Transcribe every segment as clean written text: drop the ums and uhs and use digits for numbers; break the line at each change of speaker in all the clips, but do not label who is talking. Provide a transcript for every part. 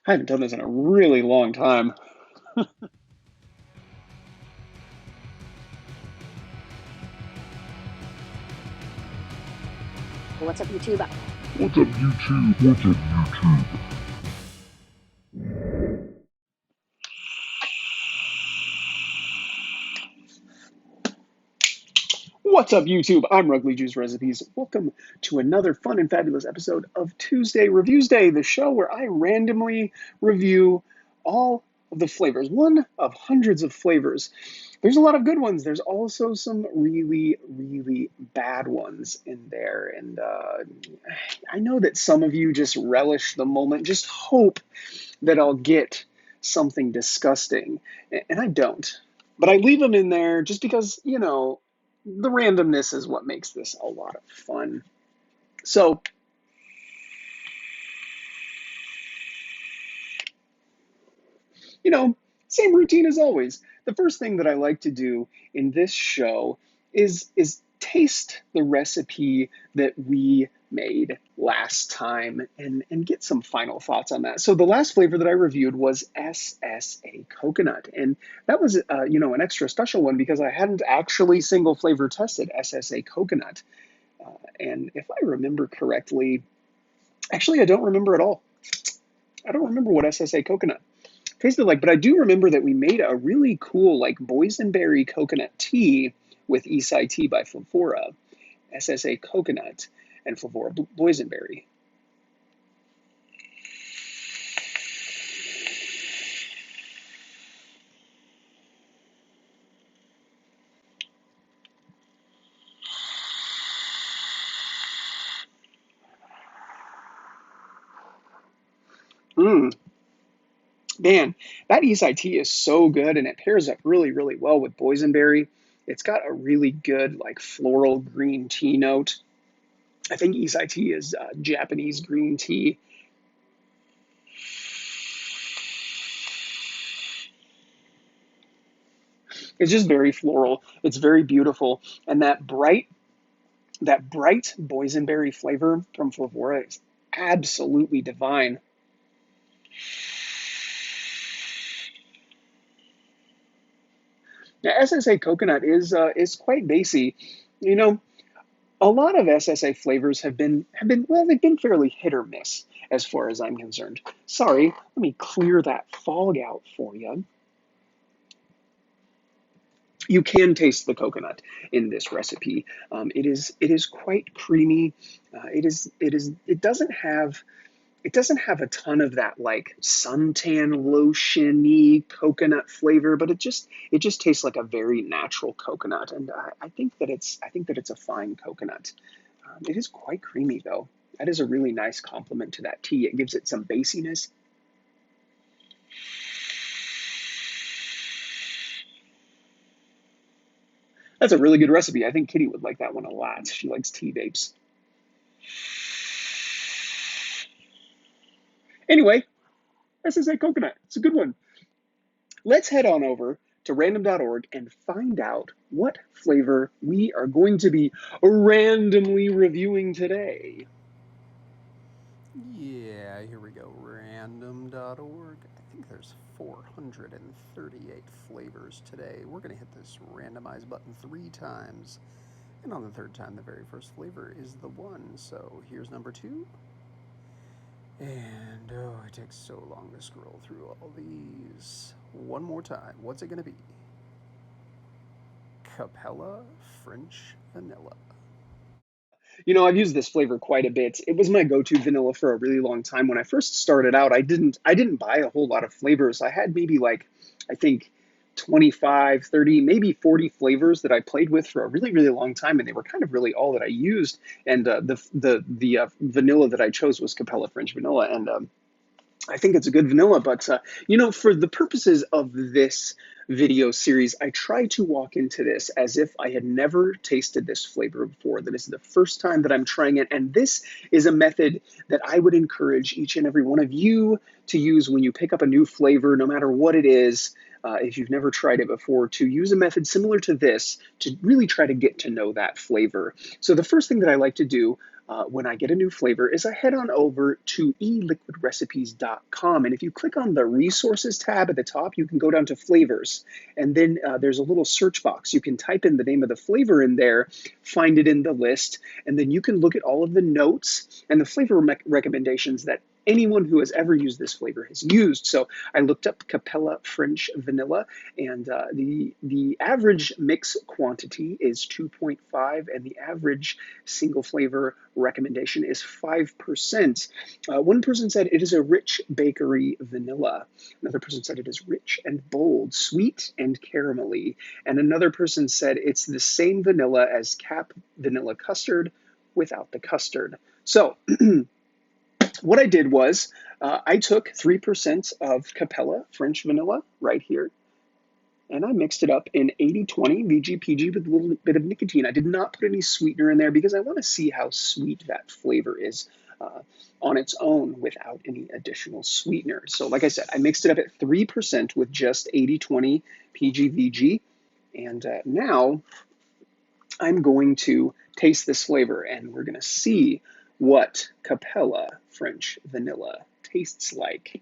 I haven't done this in a really long time.
What's up, YouTube?
What's up, YouTube? What's up, YouTube?
What's up, YouTube? I'm Rugly Juice Recipes. Welcome to another fun and fabulous episode of Tuesday Reviews Day, the show where I randomly review all of the flavors, one of hundreds of flavors. There's a lot of good ones. There's also some really, really bad ones in there. And I know that some of you just relish the moment, just hope that I'll get something disgusting. And I don't. But I leave them in there just because, the randomness is what makes this a lot of fun. So, you know, same routine as always. The first thing that I like to do in this show is taste the recipe that we made last time and get some final thoughts on that. So the last flavor that I reviewed was SSA coconut, and that was an extra special one because I hadn't actually single flavor tested SSA coconut. And if I remember correctly, actually I don't remember at all. I don't remember what SSA coconut tasted like, but I do remember that we made a really cool like boysenberry coconut tea with Isai tea by Flavora, SSA coconut, and Flavora boysenberry. Mmm, man, that Isai tea is so good and it pairs up really, really well with boysenberry. It's got a really good like floral green tea note. I think Isai tea is Japanese green tea. It's just very floral. It's very beautiful, and that bright boysenberry flavor from Flavora is absolutely divine. Now, SSA coconut is quite bassy. You know, a lot of SSA flavors have been well, they've been fairly hit or miss as far as I'm concerned. Sorry, let me clear that fog out for you. You can taste the coconut in this recipe. It is quite creamy. It doesn't have a ton of that like suntan lotiony coconut flavor, but it just tastes like a very natural coconut, and I think that it's a fine coconut. It is quite creamy though. That is a really nice compliment to that tea. It gives it some basiness. That's a really good recipe. I think Kitty would like that one a lot. She likes tea vapes. Anyway, SSA coconut. It's a good one. Let's head on over to random.org and find out what flavor we are going to be randomly reviewing today.
Yeah, here we go. Random.org. I think there's 438 flavors today. We're going to hit this randomize button 3 times. And on the third time, the very first flavor is the one. So here's number 2. And oh, it takes so long to scroll through all these. One more time. What's it going to be? Capella French Vanilla.
I've used this flavor quite a bit. It was my go-to vanilla for a really long time. When I first started out, I didn't buy a whole lot of flavors. I had maybe like I think 25, 30, maybe 40 flavors that I played with for a really, really long time, and they were kind of really all that I used. And the vanilla that I chose was Capella French Vanilla, and I think it's a good vanilla, but for the purposes of this video series, I try to walk into this as if I had never tasted this flavor before, that is the first time that I'm trying it. And this is a method that I would encourage each and every one of you to use when you pick up a new flavor, no matter what it is. If you've never tried it before, to use a method similar to this to really try to get to know that flavor. So the first thing that I like to do when I get a new flavor is I head on over to eliquidrecipes.com. And if you click on the resources tab at the top, you can go down to flavors. And then there's a little search box. You can type in the name of the flavor in there, find it in the list, and then you can look at all of the notes and the flavor recommendations that anyone who has ever used this flavor has used. So I looked up Capella French Vanilla, and the average mix quantity is 2.5, and the average single flavor recommendation is 5%. One person said it is a rich bakery vanilla. Another person said it is rich and bold, sweet and caramelly. And another person said it's the same vanilla as Cap vanilla custard without the custard. So what I did was I took 3% of Capella French vanilla right here, and I mixed it up in 80/20 VGPG with a little bit of nicotine. I did not put any sweetener in there because I want to see how sweet that flavor is on its own without any additional sweetener. So like I said, I mixed it up at 3% with just 80/20 PGVG. And now I'm going to taste this flavor, and we're going to see what Capella French Vanilla tastes like.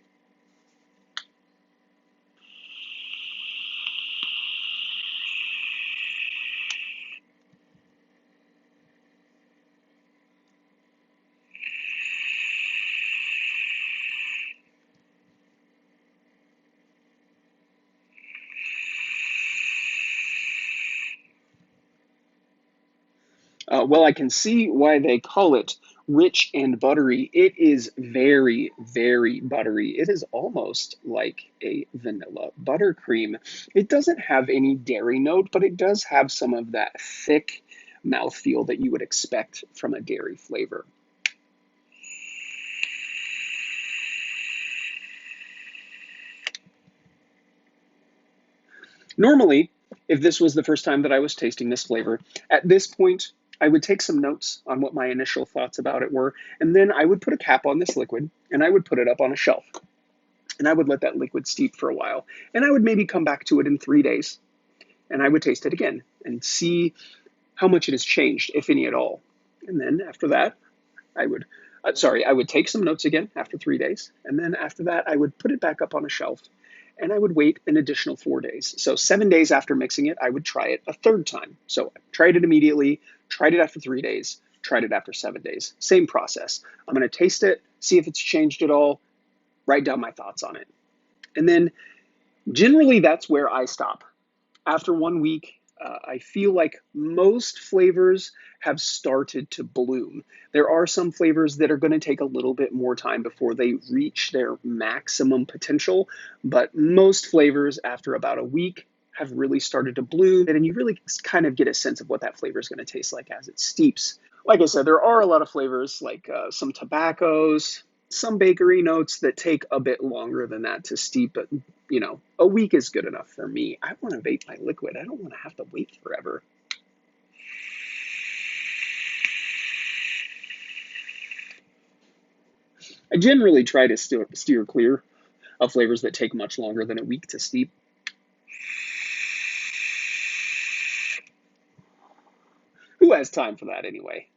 Well, I can see why they call it rich and buttery. It is very, very buttery. It is almost like a vanilla buttercream. It doesn't have any dairy note, but it does have some of that thick mouthfeel that you would expect from a dairy flavor. Normally, if this was the first time that I was tasting this flavor, at this point, I would take some notes on what my initial thoughts about it were, and then I would put a cap on this liquid, and I would put it up on a shelf. And I would let that liquid steep for a while. And I would maybe come back to it in 3 days, and I would taste it again and see how much it has changed, if any at all. And then after that, I would, I would take some notes again after 3 days. And then after that, I would put it back up on a shelf, and I would wait an additional 4 days. So 7 days after mixing it, I would try it a third time. So I tried it immediately, tried it after 3 days, tried it after 7 days. Same process. I'm going to taste it, see if it's changed at all, write down my thoughts on it. And then generally that's where I stop. After 1 week, I feel like most flavors have started to bloom. There are some flavors that are going to take a little bit more time before they reach their maximum potential, but most flavors after about a week have really started to bloom, and you really kind of get a sense of what that flavor is going to taste like as it steeps. Like I said, there are a lot of flavors like some tobaccos, some bakery notes that take a bit longer than that to steep, but a week is good enough for me. I want to vape my liquid. I don't want to have to wait forever. I generally try to steer clear of flavors that take much longer than a week to steep. Who has time for that anyway?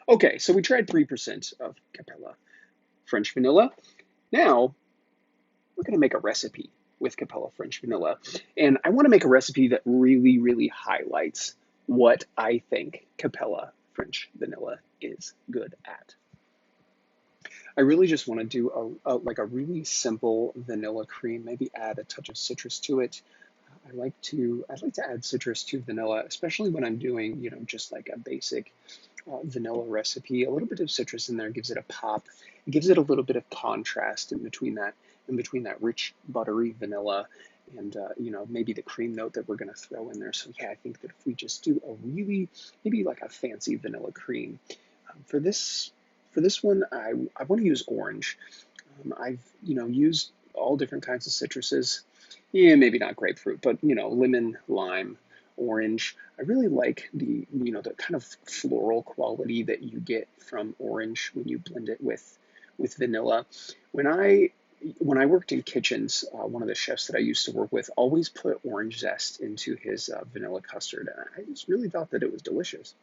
Okay, so we tried 3% of Capella French vanilla. Now, we're going to make a recipe with Capella French vanilla. And I want to make a recipe that really, really highlights what I think Capella French vanilla is good at. I really just want to do like a really simple vanilla cream, maybe add a touch of citrus to it. I'd like to add citrus to vanilla, especially when I'm doing, just like a basic vanilla recipe. A little bit of citrus in there gives it a pop. It gives it a little bit of contrast in between that rich buttery vanilla and maybe the cream note that we're going to throw in there. So yeah, I think that if we just do a really maybe like a fancy vanilla cream for this one, I want to use orange. I've used all different kinds of citruses. Yeah, maybe not grapefruit, but lemon, lime, orange. I really like the kind of floral quality that you get from orange when you blend it with vanilla. When I worked in kitchens, one of the chefs that I used to work with always put orange zest into his vanilla custard, and I just really thought that it was delicious.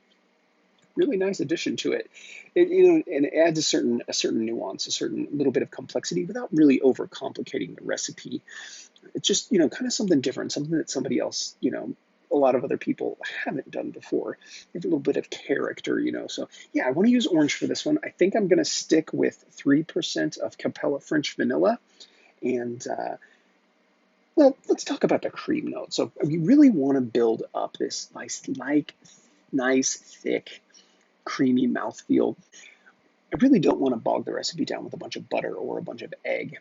really nice addition to it. And it adds a certain nuance, a certain little bit of complexity without really overcomplicating the recipe. It's just, kind of something different, something that somebody else, a lot of other people haven't done before. They have a little bit of character. So yeah, I want to use orange for this one. I think I'm going to stick with 3% of Capella French vanilla. And well, let's talk about the cream note. So we really want to build up this nice, thick, creamy mouthfeel. I really don't want to bog the recipe down with a bunch of butter or a bunch of egg.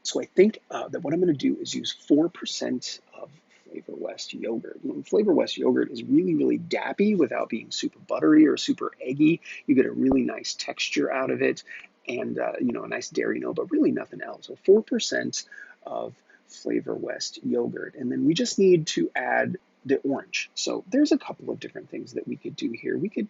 So I think that what I'm going to do is use 4% of Flavor West yogurt. Flavor West yogurt is really, really dappy without being super buttery or super eggy. You get a really nice texture out of it and, a nice dairy note, but really nothing else. So 4% of Flavor West yogurt. And then we just need to add the orange. So there's a couple of different things that we could do here. We could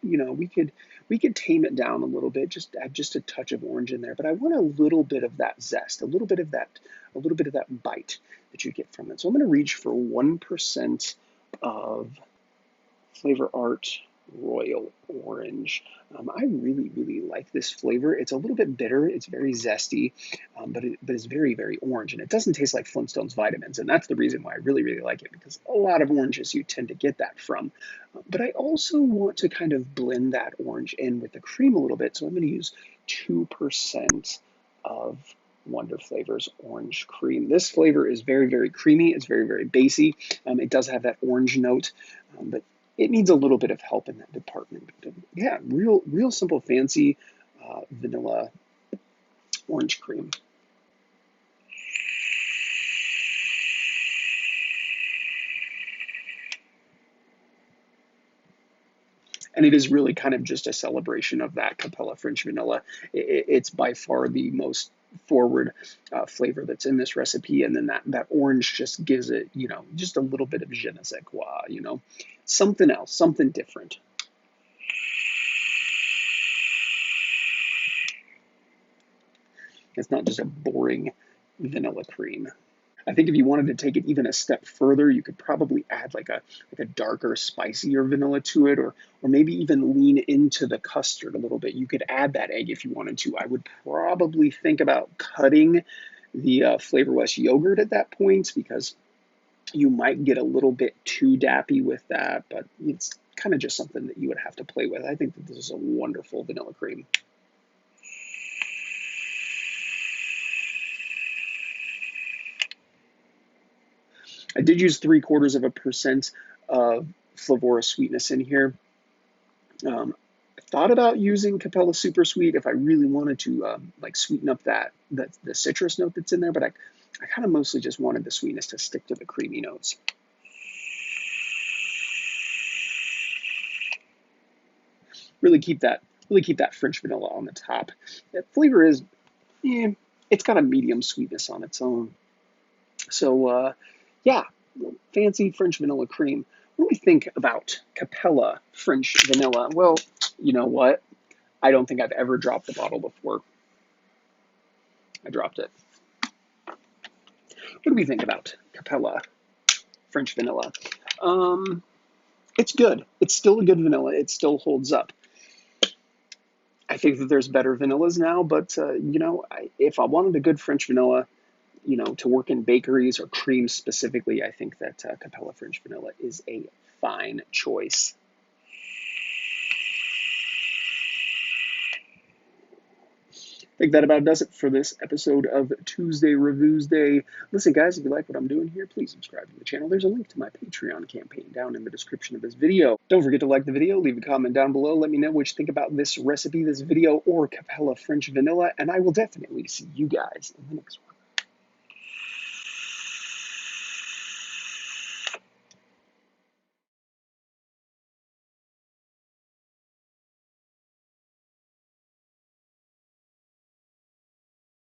tame it down a little bit, just add just a touch of orange in there. But I want a little bit of that zest, a little bit of that bite that you get from it. So I'm going to reach for 1% of Flavor Art Royal Orange. I really, really like this flavor. It's a little bit bitter. It's very zesty, but it's very, very orange. And it doesn't taste like Flintstones vitamins. And that's the reason why I really, really like it, because a lot of oranges you tend to get that from. But I also want to kind of blend that orange in with the cream a little bit. So I'm going to use 2% of Wonder Flavors orange cream. This flavor is very, very creamy. It's very, very basy. It does have that orange note, but it needs a little bit of help in that department. But yeah, real simple, fancy vanilla orange cream. And it is really kind of just a celebration of that Capella French vanilla. It's by far the most forward flavor that's in this recipe, and then that orange just gives it, just a little bit of je ne sais quoi, something else, something different. It's not just a boring vanilla cream. I think if you wanted to take it even a step further, you could probably add like a darker, spicier vanilla to it, or maybe even lean into the custard a little bit. You could add that egg if you wanted to. I would probably think about cutting the Flavor West yogurt at that point, because you might get a little bit too dappy with that, but it's kind of just something that you would have to play with. I think that this is a wonderful vanilla cream. I did use 0.75% of Flavorous sweetness in here. I thought about using Capella Super Sweet if I really wanted to like sweeten up the citrus note that's in there, but I kind of mostly just wanted the sweetness to stick to the creamy notes. Really keep that French vanilla on the top. That flavor is, it's got a medium sweetness on its own. So yeah, fancy French vanilla cream. What do we think about Capella French vanilla? Well, you know what? I don't think I've ever dropped the bottle before. I dropped it. What do we think about Capella French vanilla? It's good. It's still a good vanilla. It still holds up. I think that there's better vanillas now, but if I wanted a good French vanilla, to work in bakeries or creams specifically, I think that Capella French vanilla is a fine choice. I think that about does it for this episode of Tuesday Reviews Day. Listen, guys, if you like what I'm doing here, please subscribe to the channel. There's a link to my Patreon campaign down in the description of this video. Don't forget to like the video, leave a comment down below, let me know what you think about this recipe, this video, or Capella French vanilla, and I will definitely see you guys in the next one.